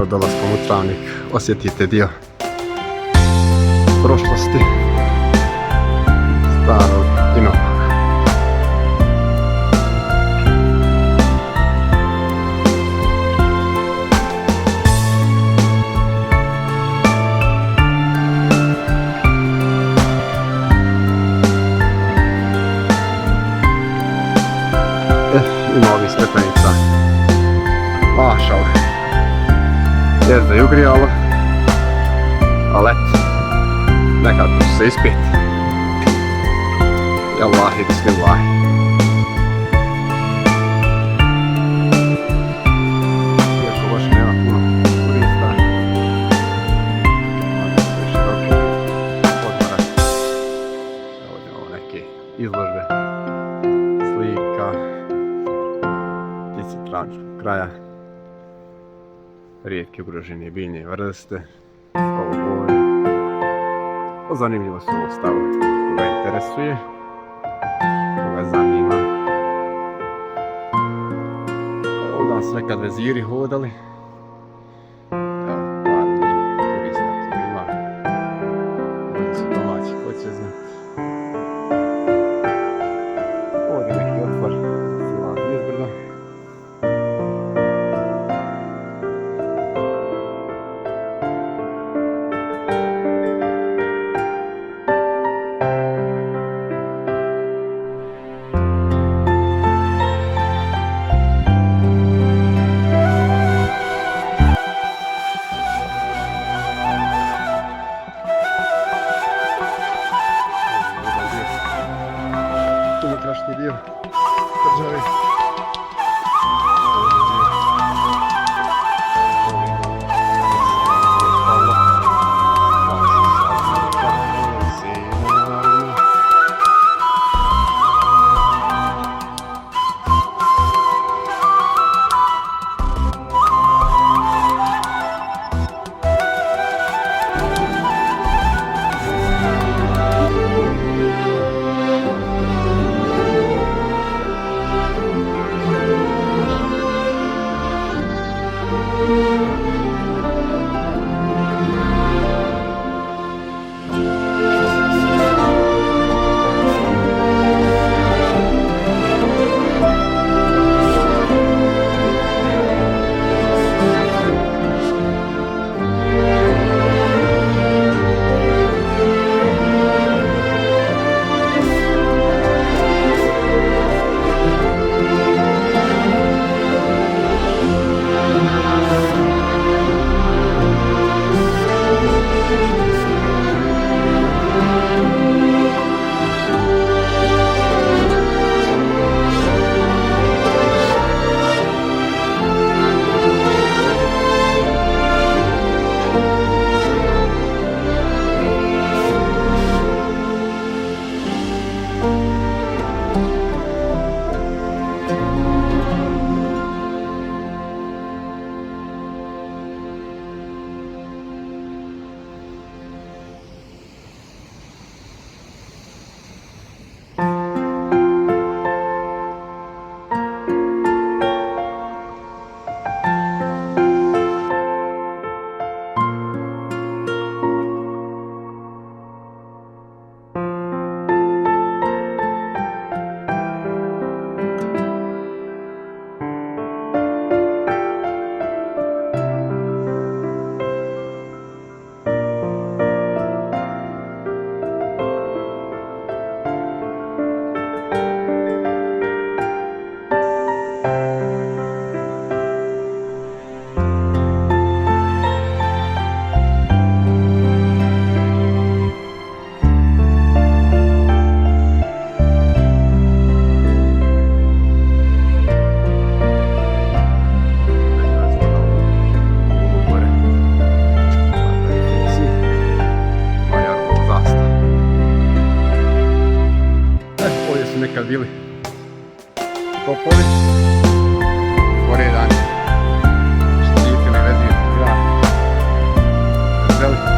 dolaskom u Travnik osjetite dio prošlosti starog i novog. Ima ovih stepenica mašala. Jest da je ugrijalo, ali eto, nekako ću se ispiti. Jallahi, bismillah. Iako baš nema puno turista, ali se široki otvorak. Ovdje imamo neke izložbe slika ptice travničkog kraja, rijetke ugrožene biljne vrste, ovo boje. Zanimljivo su ovo stavove, koga interesuje, koga zanima. Ovdje su nekad veziri hodali. Evo, par njih turista tu ima. Ovdje su domaći, ko će znati. Ovdje neki otvor, sila izbrdo. Unutrašnji dio tvrđave. Nekad bili topovi, poredani, štitili vezir grad, veseli.